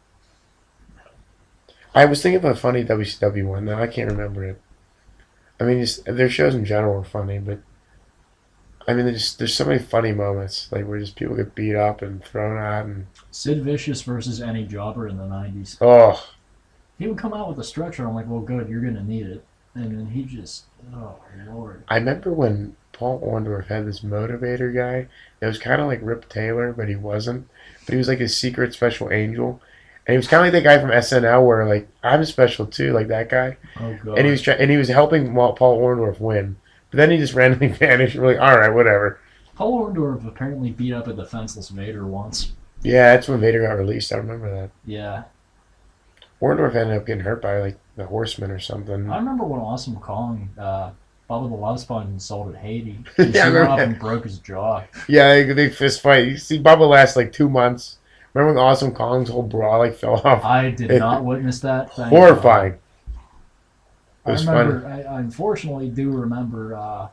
I was thinking of a funny WCW one. Now I can't remember it. I mean, their shows in general are funny, but I mean, there's so many funny moments, like where just people get beat up and thrown out, and Sid Vicious versus any jobber in the '90s. oh, He would come out with a stretcher. I'm like, well, good, you're gonna need it, and then he just, oh Lord. I remember when Paul Orndorff had this motivator guy. It was kind of like Rip Taylor, but he wasn't. But he was like his secret special angel, and he was kind of like that guy from SNL, where like I'm special too, like that guy. Oh God. And he was helping Paul Orndorff win. But then he just randomly vanished. We're like, all right, whatever. Paul Orndorff apparently beat up a defenseless Vader once. Yeah, that's when Vader got released. I remember that. Yeah. Orndorff ended up getting hurt by like the Horseman or something. I remember when Awesome Kong, Bubba the Love Sponge insulted Haiti. He Yeah, I went remember up that. and broke his jaw. Yeah, they fist fight. You see, Bubba lasts like 2 months. Remember when Awesome Kong's whole bra like fell off? I did not witness that. Thank Horrifying. It God. was I remember. funny. I unfortunately do remember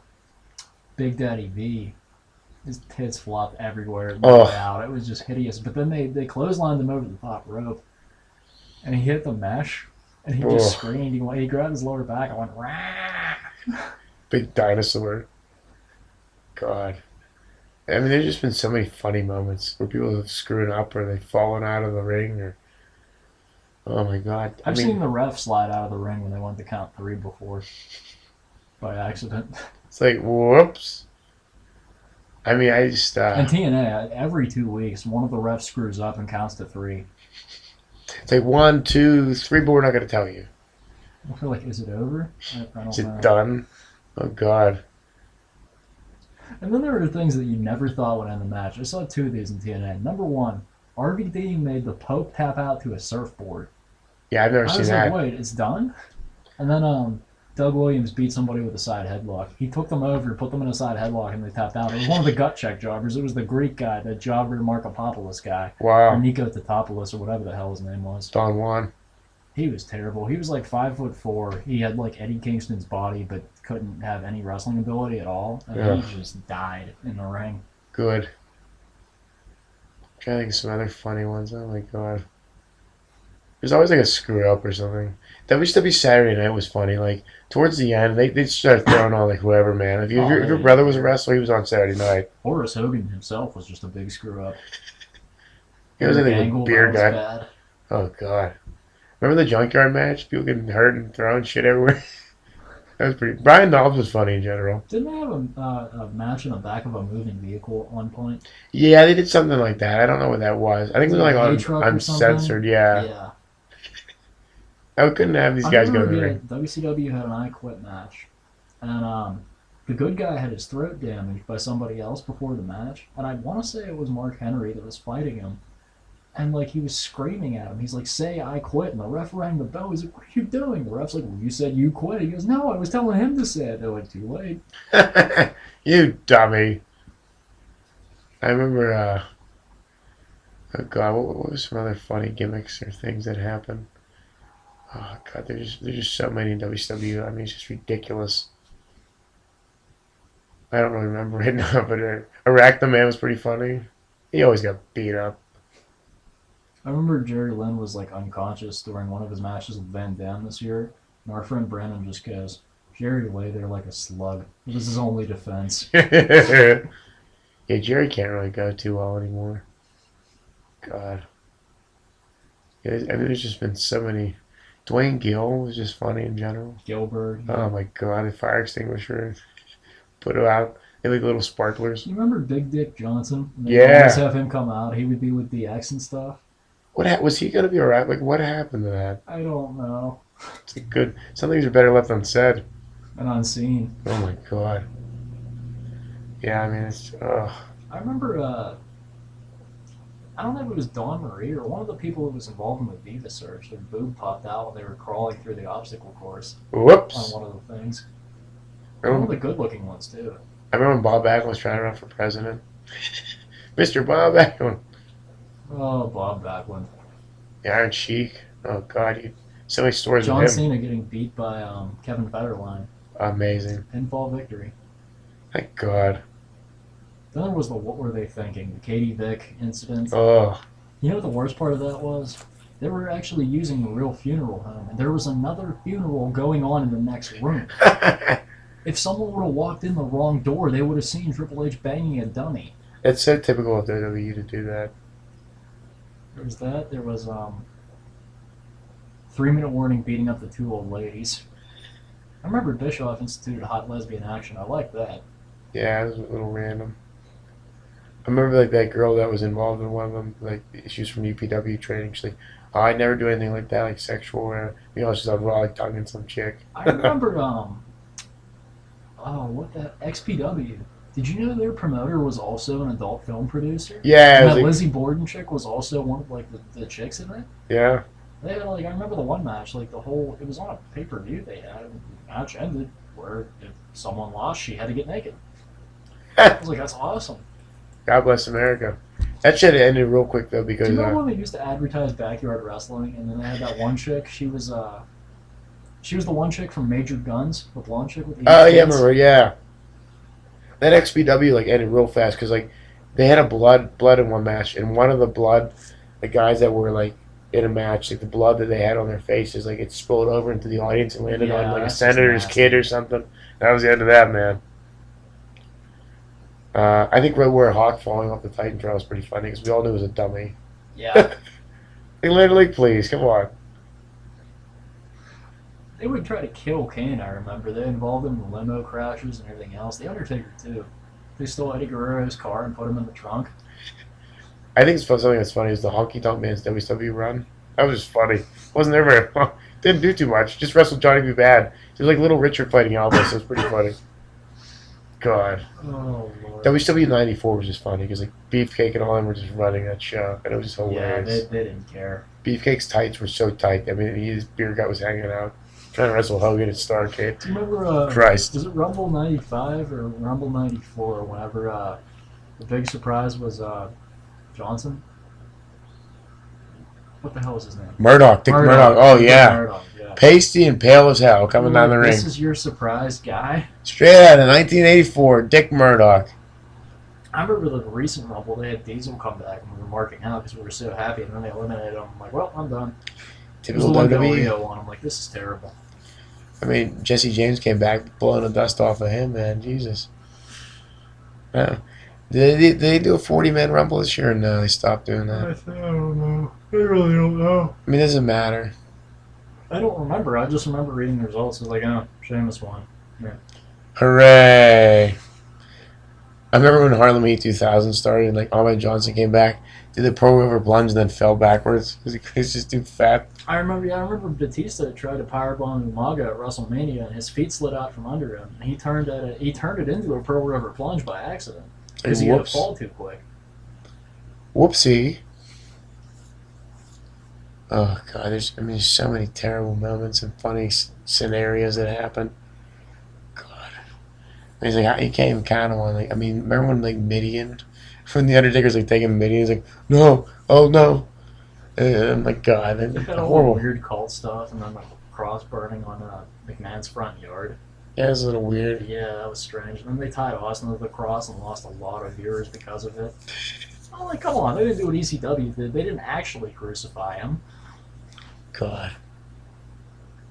Big Daddy V. His tits flopped everywhere and Oh. out. It was just hideous. But then they clotheslined him over the top rope, and he hit the mesh, and he just Oh. screamed. He grabbed his lower back and went rah. Big dinosaur. God. I mean, there's just been so many funny moments where people have screwed up or they've fallen out of the ring or. Oh my God. I've seen the ref slide out of the ring when they went to count 3 before by accident. It's like, whoops. I mean, I just. And TNA, every 2 weeks, one of the refs screws up and counts to 3. It's like 1, 2, 3, but we're not going to tell you. I feel like, is it over? I don't Is know. it done? Oh God. And then there are things that you never thought would end the match. I saw 2 of these in TNA. Number 1, RVD made the Pope tap out to a surfboard. Yeah, I've never I seen was that. like, wait, it's done? And then Doug Williams beat somebody with a side headlock. He took them over, put them in a side headlock, and they tapped out. It was one of the gut check jobbers. It was the Greek guy, the Jobber Markopoulos guy. Or Wow. Nico Tatopoulos, or whatever the hell his name was. Don Juan. He was terrible. He was like 5'4". He had like Eddie Kingston's body, but couldn't have any wrestling ability at all. And Yeah. he just died in the ring. Good. I'm trying to think of some other funny ones. Oh my God. There's always like a screw up or something. WCW Saturday Night was funny. Like towards the end, they started throwing on like whoever, man. If your brother was a wrestler, he was on Saturday Night. Horace Hogan himself was just a big screw up. He was like a Angle, beer that was guy. bad. Oh God. Remember the junkyard match? People getting hurt and throwing shit everywhere. That was pretty. Brian Knobs was funny in general. Didn't they have a match in the back of a moving vehicle at one point? Yeah, they did something like that. I don't know what that was. I think it was like A truck or uncensored. Yeah. Yeah. I couldn't have these guys go to the ring. WCW had an I Quit match, and the good guy had his throat damaged by somebody else before the match, and I want to say it was Mark Henry that was fighting him, and like he was screaming at him. He's like, "Say I quit," and the ref rang the bell. He's like, "What are you doing?" The ref's like, "Well, you said you quit." He goes, "No, I was telling him to say it." They're like, "Too late." You dummy. I remember, oh God, what was some other funny gimmicks or things that happened? Oh God, there's just so many in WCW. I mean, it's just ridiculous. I don't really remember it now, but Iraq the Man was pretty funny. He always got beat up. I remember Jerry Lynn was like unconscious during one of his matches with Van Damme this year, and our friend Brandon just goes, "Jerry lay there like a slug. It was his only defense." Yeah, Jerry can't really go too well anymore. God. Yeah, I mean, there's just been so many. Dwayne Gill was just funny in general. Gilbert. Oh my God, the fire extinguisher. Put it out. They like little sparklers. You remember Big Dick Johnson? And they Yeah. always have him come out. He would be with DX and stuff. Was he gonna be alright? Like, what happened to that? I don't know. It's like good. Some things are better left unsaid. and unseen. Oh my god. Yeah, I mean it's. I remember, I don't know if it was Dawn Marie or one of the people who was involved in the Diva search. Their boob popped out when they were crawling through the obstacle course on Whoops. one of the things. One of Remember, the good looking ones, too. I remember when Bob Backlund was trying to run for president. Mr. Bob Backlund. Oh, Bob Backlund. The Iron Sheik. Oh god, so many stories John with him. Cena getting beat by Kevin Federline. Amazing. Pinfall victory. Thank God. Then there was the what were they thinking? The Katie Vick incident. Oh. You know what the worst part of that was? They were actually using a real funeral home, and there was another funeral going on in the next room. If someone would have walked in the wrong door, they would have seen Triple H banging a dummy. It's so typical of WWE to do that. There was that. There was 3-minute warning beating up the two old ladies. I remember Bischoff instituted hot lesbian action. I like that. Yeah, it was a little random. I remember like that girl that was involved in one of them. Like she was from UPW training. She's like, "Oh, I never do anything like that, like sexual or she's like raw like tonguing some chick." I remember what the XPW. Did you know their promoter was also an adult film producer? Yeah, And that like, Lizzie Borden chick was also one of like the chicks in it. yeah. They had like I remember the one match, like the whole it was on a pay-per-view they had. And the match ended where if someone lost, she had to get naked. I was like, that's awesome. God bless America. That shit ended real quick though because Do you remember when they used to advertise backyard wrestling, and then they had that one chick? She was the one chick from Major Guns, the blonde chick with the oh yeah, I remember, yeah. That XPW like ended real fast because like they had a blood in one match, and one of the guys that were like in a match, like the blood that they had on their faces, like it spilled over into the audience and landed on like a senator's kid or something. That was the end of that, man. I think Road Warrior Hawk falling off the Titan was pretty funny because we all knew it was a dummy. Yeah. They literally, please, come on. They would try to kill Kane, I remember. They involved him in limo crashes and everything else. The Undertaker, too. They stole Eddie Guerrero's car and put him in the trunk. I think something that's funny is the Honky Tonk Man's WCW run. That was just funny. Wasn't there very long. Didn't do too much. Just wrestled Johnny B. Bad. It was like Little Richard fighting Alba, so it was pretty funny. God. Oh, Lord. WCW 94 was just funny because like Beefcake and all them were just running that show, and it was just hilarious. Yeah, they didn't care. Beefcake's tights were so tight. I mean, his beer gut was hanging out. Trying to wrestle Hogan at Starrcade. Do you remember, Christ. Was it Rumble 95 or Rumble 94 whenever the big surprise was Johnson? What the hell was his name? Murdoch. Dick Murdoch. Oh, yeah. Murdoch, yeah. Pasty and pale as hell coming down the ring. This is your surprise guy? Straight out of 1984, Dick Murdoch. I remember the recent Rumble, they had Diesel come back and we were marking out because we were so happy, and then they eliminated him. I'm like, well, I'm done. Typical WWE. WWE. One. I'm like, this is terrible. I mean, Jesse James came back blowing the dust off of him, man. Jesus. Yeah. Did they do a 40-man Rumble this year? Or no, they stopped doing that. I don't know. I really don't know. I mean, it doesn't matter. I don't remember. I just remember reading the results. It was like, oh, Sheamus won. Yeah. Hooray! I remember when Harlem Heat 2000 started and like Ahmed Johnson came back, did the pro river plunge and then fell backwards because he was just too fat. I remember Batista tried to powerbomb Umaga at WrestleMania and his feet slid out from under him. And he turned it into a pro river plunge by accident because he had to fall too quick. Whoopsie. Oh God, there's so many terrible moments and funny scenarios that happen. God, he's like, you can't even count them on. Like, I mean, remember when like Midian, when the Undertaker's like taking Midian, he's like, no, oh no, and I'm like, God, that's They had all horrible. weird cult stuff and then like cross burning on McMahon's front yard. Yeah, it's a little weird. Yeah, that was strange. And then they tied Austin to the cross and lost a lot of viewers because of it. I'm like, come on, they didn't do what ECW did. They didn't actually crucify him. God.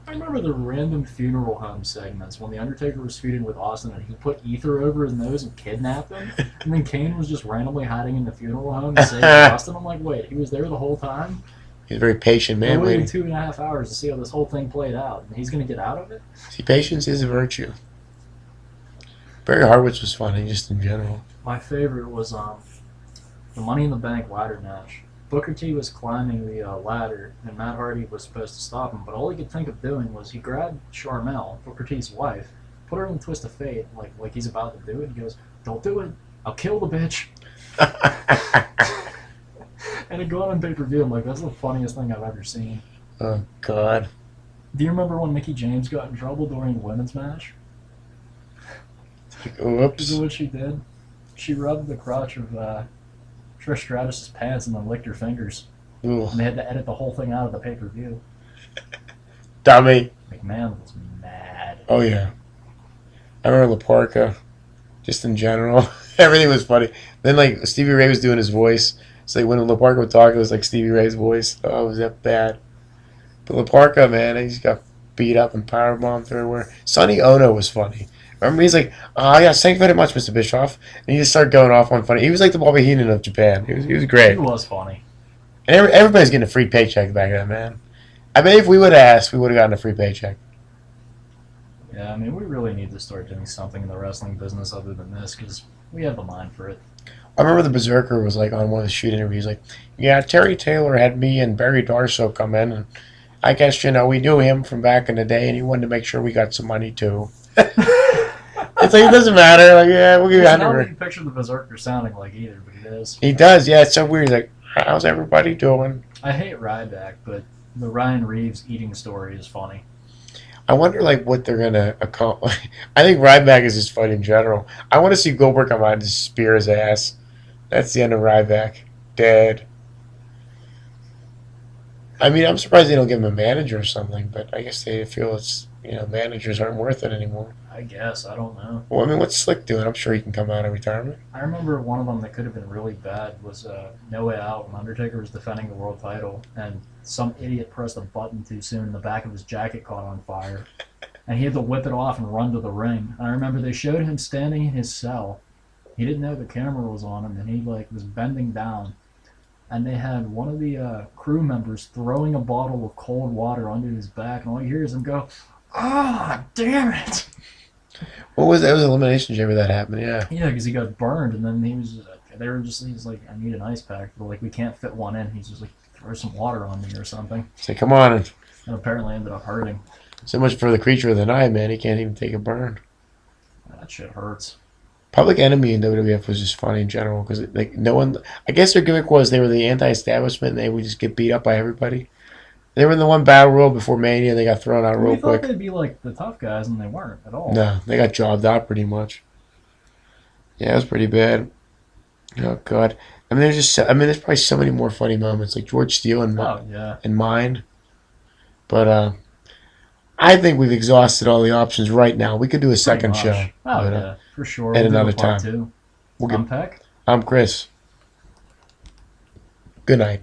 I remember the random funeral home segments when The Undertaker was feuding with Austin and he put ether over his nose and kidnapped him. And then Kane was just randomly hiding in the funeral home and saving Austin. I'm like, wait, he was there the whole time? He's a very patient man, We're waiting lady. 2.5 hours to see how this whole thing played out. And he's going to get out of it? See, patience is a virtue. Barry Horowitz was funny, just in general. My favorite was the Money in the Bank ladder match. Booker T was climbing the ladder, and Matt Hardy was supposed to stop him, but all he could think of doing was he grabbed Charmel, Booker T's wife, put her in the twist of fate, like he's about to do it. He goes, "Don't do it. I'll kill the bitch." And it got on pay-per-view. I'm like, that's the funniest thing I've ever seen. Oh God. Do you remember when Mickie James got in trouble during the women's match? Whoops. Is it what she did? She rubbed the crotch of Trish Stratus's pants and then licked her fingers. Ooh. And they had to edit the whole thing out of the pay-per-view. Dummy. McMahon was mad. Oh yeah. I remember Laparca. Just in general, everything was funny. Then like Stevie Ray was doing his voice. So like when Laparca would talk, it was like Stevie Ray's voice. Oh, was that bad? But Laparca, man, he just got beat up and powerbombed everywhere. Sonny Ono was funny. Remember, he's like, "Oh yeah, thank you very much, Mr. Bischoff," and he just started going off on funny. He was like the Bobby Heenan of Japan. He was great. He was funny. And everybody's getting a free paycheck back then, man. I bet if we would have asked, we would have gotten a free paycheck. Yeah, I mean, we really need to start doing something in the wrestling business other than this because we have the mind for it. I remember the Berserker was like on one of the shoot interviews, like, "Yeah, Terry Taylor had me and Barry Darso come in, and I guess we knew him from back in the day, and he wanted to make sure we got some money too." It's like, it doesn't matter. Like, yeah, we'll give you It's not what $100. you picture the Berserker sounding like either, but it is. He does, yeah. It's so weird. He's like, "How's everybody doing?" I hate Ryback, but the Ryan Reeves eating story is funny. I wonder, like, what they're gonna accomplish. I think Ryback is just funny in general. I want to see Goldberg come out and just spear his ass. That's the end of Ryback. Dead. I mean, I'm surprised they don't give him a manager or something, but I guess they feel managers aren't worth it anymore. I guess. I don't know. Well, I mean, what's Slick doing? I'm sure he can come out of retirement. I remember one of them that could have been really bad was No Way Out when Undertaker was defending the world title, and some idiot pressed a button too soon and the back of his jacket caught on fire. And he had to whip it off and run to the ring. I remember they showed him standing in his cell. He didn't know the camera was on him, and he was bending down. And they had one of the crew members throwing a bottle of cold water under his back, and all you hear is him go, "Ah, damn it!" What was that? It was Elimination Chamber that happened, yeah. Yeah, because he got burned, and then he's like, "I need an ice pack," but like, we can't fit one in. He's just like, "Throw some water on me or something." Say, come on. And apparently ended up hurting. So much for the creature of the night, man. He can't even take a burn. That shit hurts. Public Enemy in WWF was just funny in general because like no one. I guess their gimmick was they were the anti-establishment and they would just get beat up by everybody. They were in the one battle royal before Mania. They got thrown out real We quick. thought they'd be like the tough guys, and they weren't at all. No, they got jobbed out pretty much. Yeah, it was pretty bad. Oh God. I mean, there's probably so many more funny moments like George Steele and Mine. But I think we've exhausted all the options right now. We could do a second show. Oh, yeah, for sure. At We'll another do a part time. two. We'll I'm Peck. I'm Chris. Good night.